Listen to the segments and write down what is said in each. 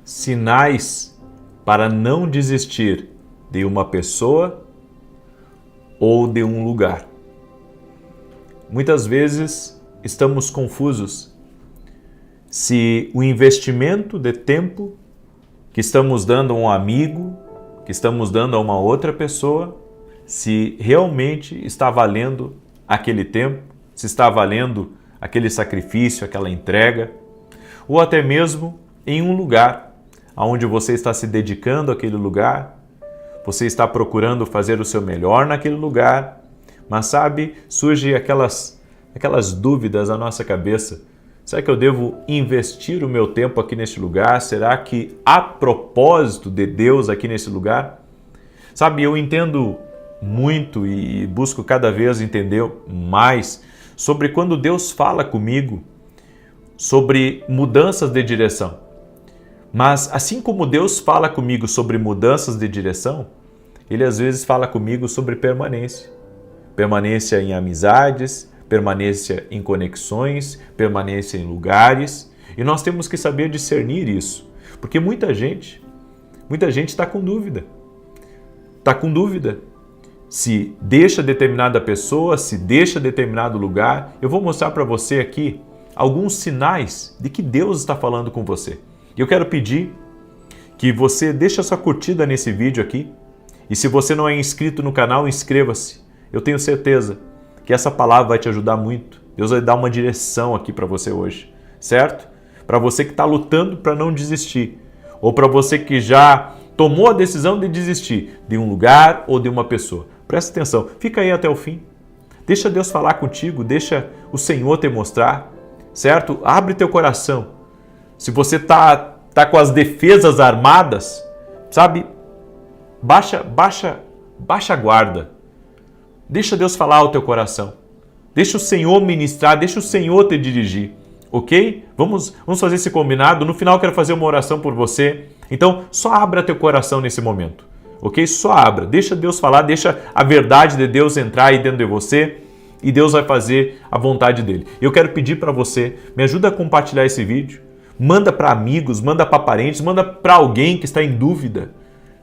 sinais para não desistir de uma pessoa ou de um lugar. Muitas vezes estamos confusos se o investimento de tempo que estamos dando a um amigo, que estamos dando a uma outra pessoa, se realmente está valendo aquele tempo, se está valendo aquele sacrifício, aquela entrega, ou até mesmo em um lugar onde você está se dedicando àquele lugar, você está procurando fazer o seu melhor naquele lugar, mas sabe, surgem aquelas dúvidas na nossa cabeça. Será que eu devo investir o meu tempo aqui neste lugar? Será que há propósito de Deus aqui nesse lugar? Sabe, eu entendo muito e busco cada vez entender mais sobre quando Deus fala comigo sobre mudanças de direção. Mas assim como Deus fala comigo sobre mudanças de direção, Ele às vezes fala comigo sobre permanência. Permanência em amizades, permanência em conexões, permanência em lugares. E nós temos que saber discernir isso. Porque muita gente está com dúvida. Está com dúvida se deixa determinada pessoa, se deixa determinado lugar. Eu vou mostrar para você aqui alguns sinais de que Deus está falando com você. Eu quero pedir que você deixe a sua curtida nesse vídeo aqui. E se você não é inscrito no canal, inscreva-se. Eu tenho certeza que essa palavra vai te ajudar muito. Deus vai dar uma direção aqui para você hoje, certo? Para você que está lutando para não desistir. Ou para você que já tomou a decisão de desistir de um lugar ou de uma pessoa. Presta atenção, fica aí até o fim. Deixa Deus falar contigo, deixa o Senhor te mostrar, certo? Abre teu coração. Se você está com as defesas armadas, sabe? Baixa a guarda. Deixa Deus falar ao teu coração. Deixa o Senhor ministrar, deixa o Senhor te dirigir, ok? Vamos fazer esse combinado. No final eu quero fazer uma oração por você. Então, só abra teu coração nesse momento, ok? Só abra. Deixa Deus falar, deixa a verdade de Deus entrar aí dentro de você e Deus vai fazer a vontade dele. Eu quero pedir para você, me ajuda a compartilhar esse vídeo. Manda para amigos, manda para parentes, manda para alguém que está em dúvida,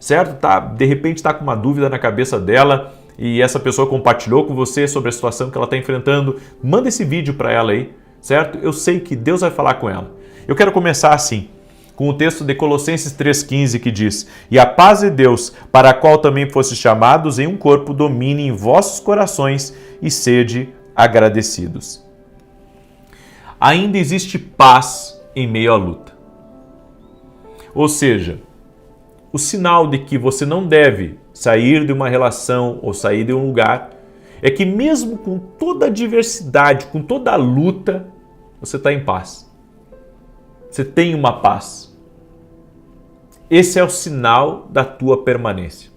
certo? De repente está com uma dúvida na cabeça dela e essa pessoa compartilhou com você sobre a situação que ela está enfrentando. Manda esse vídeo para ela aí, certo? Eu sei que Deus vai falar com ela. Eu quero começar assim, com o texto de Colossenses 3,15 que diz: "E a paz de Deus, para a qual também fostes chamados em um corpo, domine em vossos corações e sede agradecidos." Ainda existe paz em meio à luta. Ou seja, o sinal de que você não deve sair de uma relação ou sair de um lugar é que mesmo com toda a adversidade, com toda a luta, você está em paz. Você tem uma paz. Esse é o sinal da tua permanência.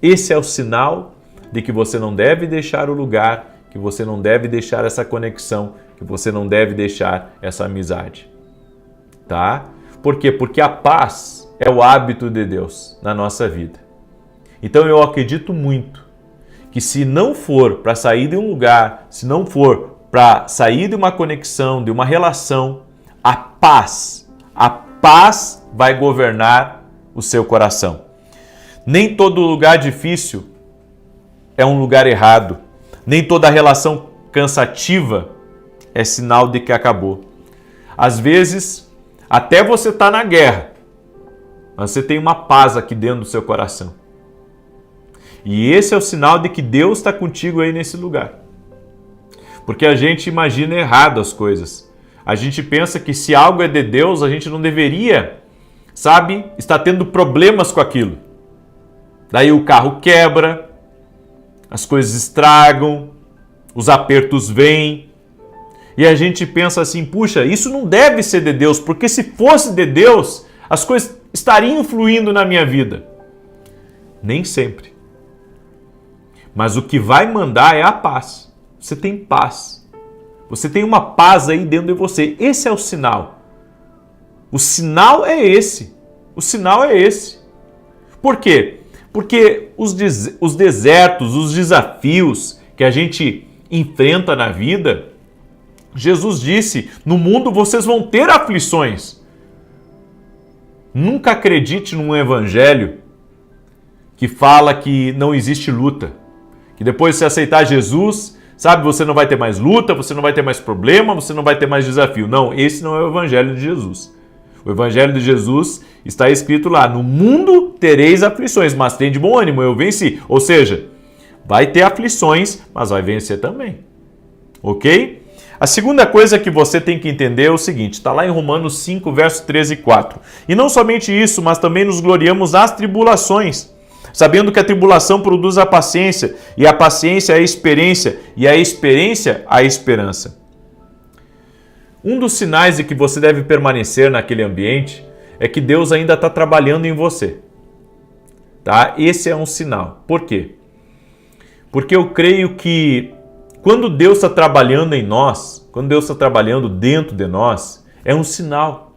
Esse é o sinal de que você não deve deixar o lugar, que você não deve deixar essa conexão, que você não deve deixar essa amizade. Tá? Por quê? Porque a paz é o hábito de Deus na nossa vida. Então eu acredito muito que se não for para sair de um lugar, se não for para sair de uma conexão, de uma relação, a paz vai governar o seu coração. Nem todo lugar difícil é um lugar errado. Nem toda relação cansativa é sinal de que acabou. Às vezes, até você está na guerra, mas você tem uma paz aqui dentro do seu coração. E esse é o sinal de que Deus está contigo aí nesse lugar. Porque a gente imagina errado as coisas. A gente pensa que se algo é de Deus, a gente não deveria, sabe, estar tendo problemas com aquilo. Daí o carro quebra, as coisas estragam, os apertos vêm. E a gente pensa assim, puxa, isso não deve ser de Deus, porque se fosse de Deus, as coisas estariam fluindo na minha vida. Nem sempre. Mas o que vai mandar é a paz. Você tem paz. Você tem uma paz aí dentro de você. Esse é o sinal. O sinal é esse. O sinal é esse. Por quê? Porque os desertos, os desafios que a gente enfrenta na vida, Jesus disse, no mundo vocês vão ter aflições. Nunca acredite num evangelho que fala que não existe luta. Que depois de você aceitar Jesus, sabe, você não vai ter mais luta, você não vai ter mais problema, você não vai ter mais desafio. Não, esse não é o evangelho de Jesus. O evangelho de Jesus está escrito lá: no mundo tereis aflições, mas tem de bom ânimo, eu venci. Ou seja, vai ter aflições, mas vai vencer também. Ok? A segunda coisa que você tem que entender é o seguinte, está lá em Romanos 5, versos 13 e 4. E não somente isso, mas também nos gloriamos às tribulações, sabendo que a tribulação produz a paciência, e a paciência a experiência, e a experiência a esperança. Um dos sinais de que você deve permanecer naquele ambiente é que Deus ainda está trabalhando em você. Tá? Esse é um sinal. Por quê? Porque eu creio que quando Deus está trabalhando em nós, quando Deus está trabalhando dentro de nós, é um sinal.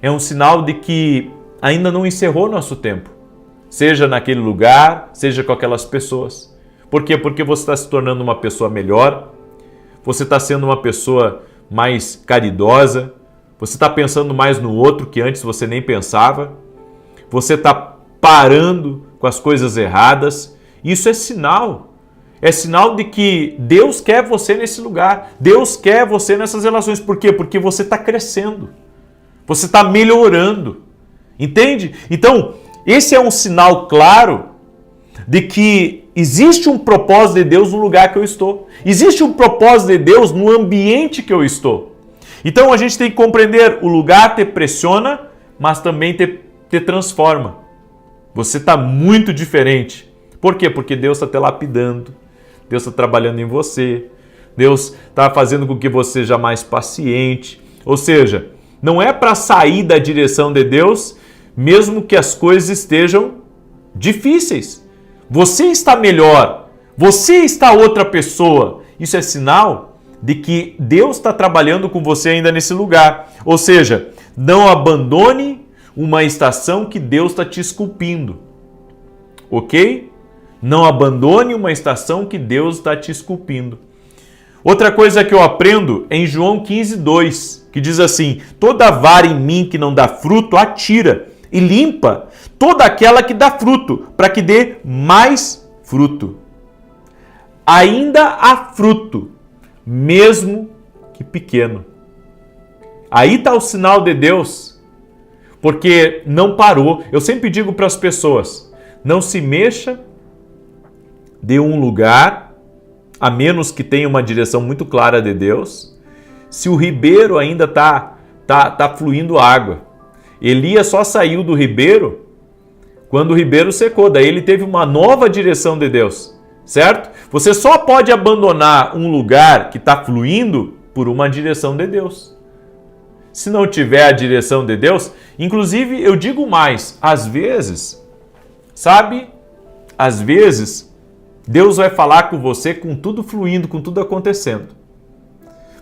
É um sinal de que ainda não encerrou nosso tempo. Seja naquele lugar, seja com aquelas pessoas. Por quê? Porque você está se tornando uma pessoa melhor, você está sendo uma pessoa mais caridosa, você está pensando mais no outro que antes você nem pensava, você está parando com as coisas erradas. Isso é sinal. É sinal de que Deus quer você nesse lugar, Deus quer você nessas relações. Por quê? Porque você está crescendo, você está melhorando. Entende? Então, esse é um sinal claro de que existe um propósito de Deus no lugar que eu estou. Existe um propósito de Deus no ambiente que eu estou. Então a gente tem que compreender, o lugar te pressiona, mas também te transforma. Você está muito diferente. Por quê? Porque Deus está te lapidando, Deus está trabalhando em você, Deus está fazendo com que você seja mais paciente. Ou seja, não é para sair da direção de Deus, mesmo que as coisas estejam difíceis. Você está melhor, você está outra pessoa. Isso é sinal de que Deus está trabalhando com você ainda nesse lugar. Ou seja, não abandone uma estação que Deus está te esculpindo. Ok? Não abandone uma estação que Deus está te esculpindo. Outra coisa que eu aprendo é em João 15, 2, que diz assim: toda vara em mim que não dá fruto, atira e limpa toda aquela que dá fruto, para que dê mais fruto. Ainda há fruto, mesmo que pequeno. Aí está o sinal de Deus, porque não parou. Eu sempre digo para as pessoas, não se mexa de um lugar, a menos que tenha uma direção muito clara de Deus, se o ribeiro ainda tá fluindo água. Elias só saiu do ribeiro quando o ribeiro secou, daí ele teve uma nova direção de Deus, certo? Você só pode abandonar um lugar que está fluindo por uma direção de Deus. Se não tiver a direção de Deus, inclusive eu digo mais, às vezes, sabe? Às vezes, Deus vai falar com você com tudo fluindo, com tudo acontecendo.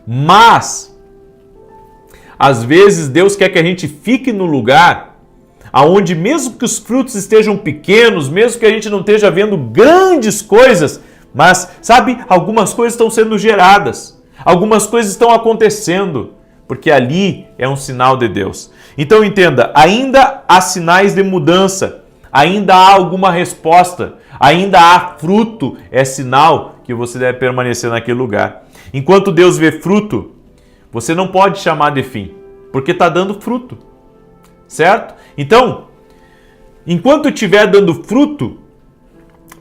Mas, às vezes, Deus quer que a gente fique no lugar aonde, mesmo que os frutos estejam pequenos, mesmo que a gente não esteja vendo grandes coisas, mas, sabe, algumas coisas estão sendo geradas, algumas coisas estão acontecendo, porque ali é um sinal de Deus. Então entenda, ainda há sinais de mudança, ainda há alguma resposta, ainda há fruto, é sinal que você deve permanecer naquele lugar. Enquanto Deus vê fruto, você não pode chamar de fim, porque está dando fruto, certo? Então, enquanto estiver dando fruto,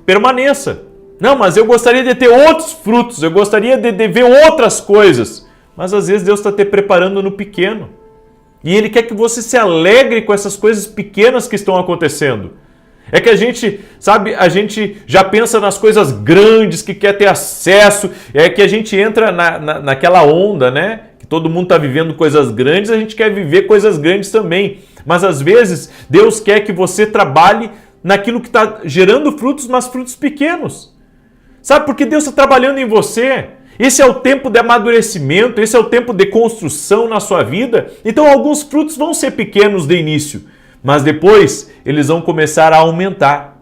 permaneça. Não, mas eu gostaria de ter outros frutos, eu gostaria de ver outras coisas. Mas às vezes Deus está te preparando no pequeno. E Ele quer que você se alegre com essas coisas pequenas que estão acontecendo. É que a gente, sabe, a gente já pensa nas coisas grandes, que quer ter acesso, é que a gente entra naquela onda, né? Que todo mundo está vivendo coisas grandes, a gente quer viver coisas grandes também. Mas às vezes Deus quer que você trabalhe naquilo que está gerando frutos, mas frutos pequenos. Sabe, porque Deus está trabalhando em você. Esse é o tempo de amadurecimento, esse é o tempo de construção na sua vida. Então alguns frutos vão ser pequenos de início, mas depois eles vão começar a aumentar.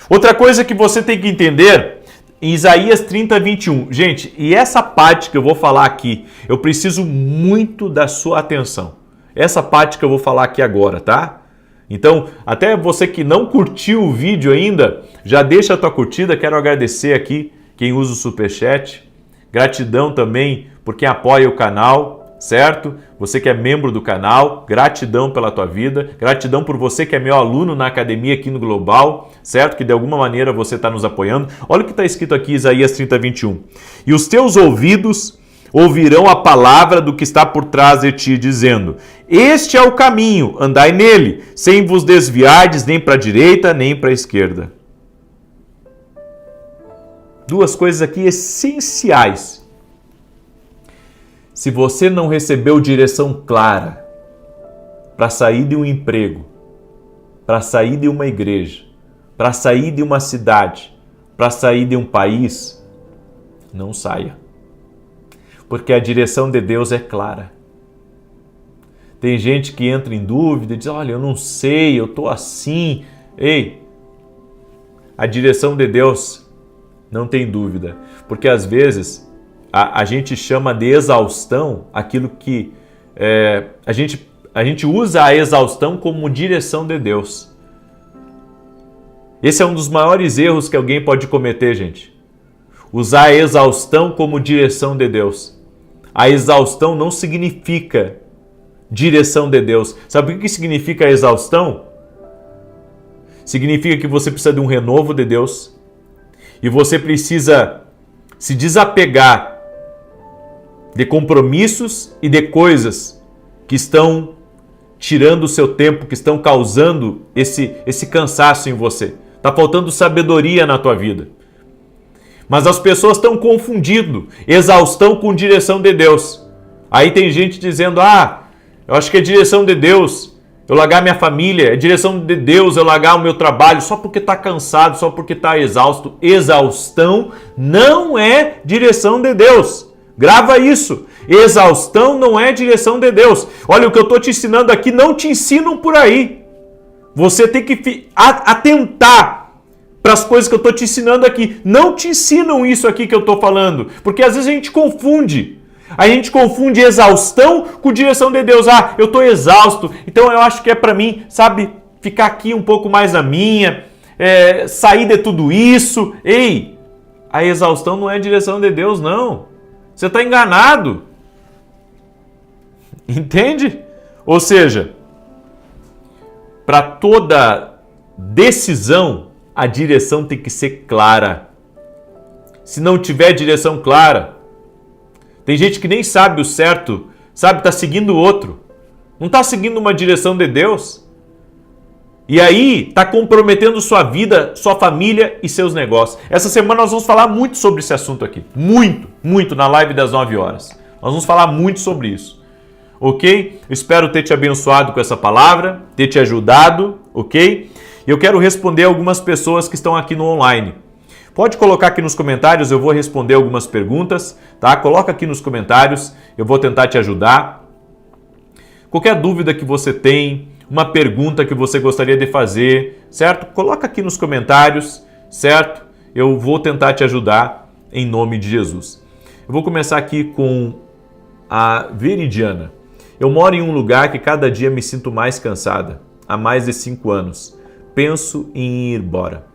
Outra coisa que você tem que entender, em Isaías 30, 21. Gente, e essa parte que eu vou falar aqui, eu preciso muito da sua atenção. essa parte que eu vou falar aqui agora, tá? Então, até você que não curtiu o vídeo ainda, já deixa a tua curtida. Quero agradecer aqui quem usa o Superchat. Gratidão também por quem apoia o canal, certo? Você que é membro do canal, gratidão pela tua vida. Gratidão por você que é meu aluno na academia aqui no Global, certo? Que de alguma maneira você está nos apoiando. Olha o que está escrito aqui, Isaías 30, 21. E os teus ouvidos ouvirão a palavra do que está por trás de ti, dizendo: este é o caminho, andai nele, sem vos desviardes nem para a direita, nem para a esquerda. Duas coisas aqui essenciais. Se você não recebeu direção clara para sair de um emprego, para sair de uma igreja, para sair de uma cidade, para sair de um país, não saia. Porque a direção de Deus é clara. Tem gente que entra em dúvida e diz: olha, eu não sei, eu estou assim. Ei, a direção de Deus não tem dúvida. Porque às vezes a gente chama de exaustão aquilo que a gente usa a exaustão como direção de Deus. Esse é um dos maiores erros que alguém pode cometer, gente. Usar a exaustão como direção de Deus. A exaustão não significa direção de Deus. Sabe o que significa a exaustão? Significa que você precisa de um renovo de Deus e você precisa se desapegar de compromissos e de coisas que estão tirando o seu tempo, que estão causando esse cansaço em você. Está faltando sabedoria na tua vida. Mas as pessoas estão confundindo exaustão com direção de Deus. Aí tem gente dizendo: eu acho que é direção de Deus eu largar minha família, é direção de Deus eu largar o meu trabalho só porque está cansado, só porque está exausto. Exaustão não é direção de Deus. Grava isso. Exaustão não é direção de Deus. Olha, o que eu estou te ensinando aqui não te ensinam por aí. Você tem que atentar para as coisas que eu estou te ensinando aqui. Não te ensinam isso aqui que eu estou falando, porque às vezes a gente confunde. A gente confunde exaustão com direção de Deus. Eu estou exausto, então eu acho que é para mim, sabe, ficar aqui um pouco mais na minha, sair de tudo isso. Ei, a exaustão não é direção de Deus, não. Você está enganado. Entende? Ou seja, para toda decisão, a direção tem que ser clara. Se não tiver direção clara, tem gente que nem sabe o certo, sabe, está seguindo o outro. Não está seguindo uma direção de Deus. E aí está comprometendo sua vida, sua família e seus negócios. Essa semana nós vamos falar muito sobre esse assunto aqui. Muito na live das 9 horas. Nós vamos falar muito sobre isso. Ok? Eu espero ter te abençoado com essa palavra, ter te ajudado, ok? E eu quero responder algumas pessoas que estão aqui no online. Pode colocar aqui nos comentários, eu vou responder algumas perguntas, tá? Coloca aqui nos comentários, eu vou tentar te ajudar. Qualquer dúvida que você tem, uma pergunta que você gostaria de fazer, certo? Coloca aqui nos comentários, certo? Eu vou tentar te ajudar em nome de Jesus. Eu vou começar aqui com a Veridiana. Eu moro em um lugar que cada dia me sinto mais cansada, há mais de 5 anos. Penso em ir embora.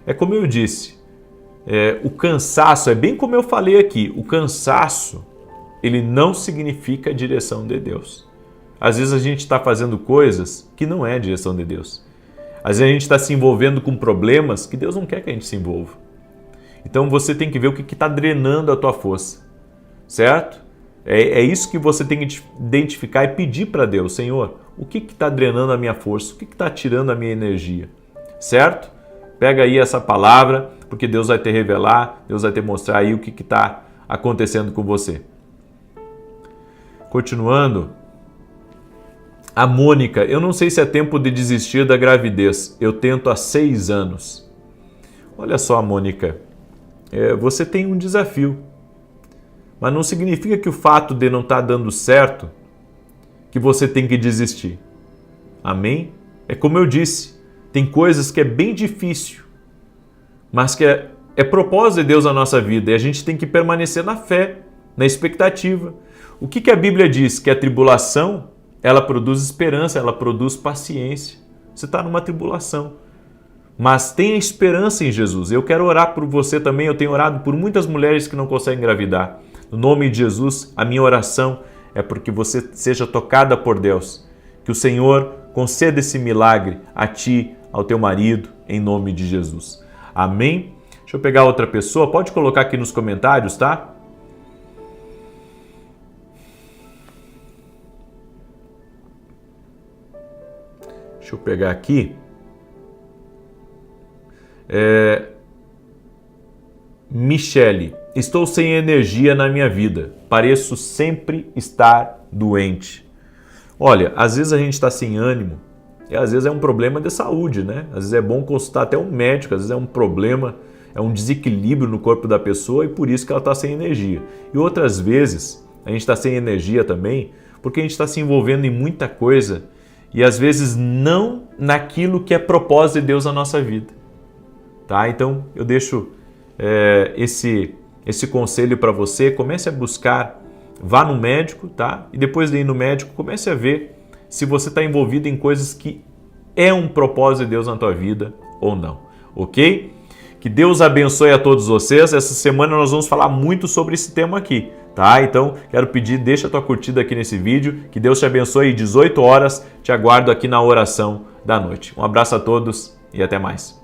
É como eu disse, o cansaço, é bem como eu falei aqui, o cansaço, ele não significa direção de Deus. Às vezes a gente está fazendo coisas que não é a direção de Deus. Às vezes a gente está se envolvendo com problemas que Deus não quer que a gente se envolva. Então você tem que ver o que está drenando a tua força, certo? É isso que você tem que identificar e pedir para Deus: Senhor, o que está drenando a minha força? O que está tirando a minha energia? Certo? Pega aí essa palavra, porque Deus vai te revelar, Deus vai te mostrar aí o que está acontecendo com você. Continuando, a Mônica: eu não sei se é tempo de desistir da gravidez, eu tento há 6 anos. Olha só, Mônica, você tem um desafio, mas não significa que o fato de não estar dando certo, que você tem que desistir. Amém? É como eu disse, tem coisas que é bem difícil, mas que é propósito de Deus na nossa vida e a gente tem que permanecer na fé, na expectativa. O que a Bíblia diz? Que a tribulação ela produz esperança, ela produz paciência. Você está numa tribulação, mas tenha esperança em Jesus. Eu quero orar por você também, eu tenho orado por muitas mulheres que não conseguem engravidar. No nome de Jesus, a minha oração é porque você seja tocada por Deus, que o Senhor conceda esse milagre a ti, ao teu marido, em nome de Jesus. Amém? Deixa eu pegar outra pessoa, pode colocar aqui nos comentários, tá? Deixa eu pegar aqui. Michele, estou sem energia na minha vida. Pareço sempre estar doente. Olha, às vezes a gente está sem ânimo e às vezes é um problema de saúde, né? Às vezes é bom consultar até um médico, às vezes é um problema, é um desequilíbrio no corpo da pessoa e por isso que ela está sem energia. E outras vezes a gente está sem energia também porque a gente está se envolvendo em muita coisa e às vezes não naquilo que é propósito de Deus na nossa vida. Tá? Então eu deixo esse conselho para você. Comece a buscar, vá no médico, tá? E depois de ir no médico, comece a ver se você está envolvido em coisas que é um propósito de Deus na tua vida ou não, ok? Que Deus abençoe a todos vocês. Essa semana nós vamos falar muito sobre esse tema aqui, tá? Então quero pedir, deixa a tua curtida aqui nesse vídeo, que Deus te abençoe. 18 horas te aguardo aqui na oração da noite. Um abraço a todos e até mais.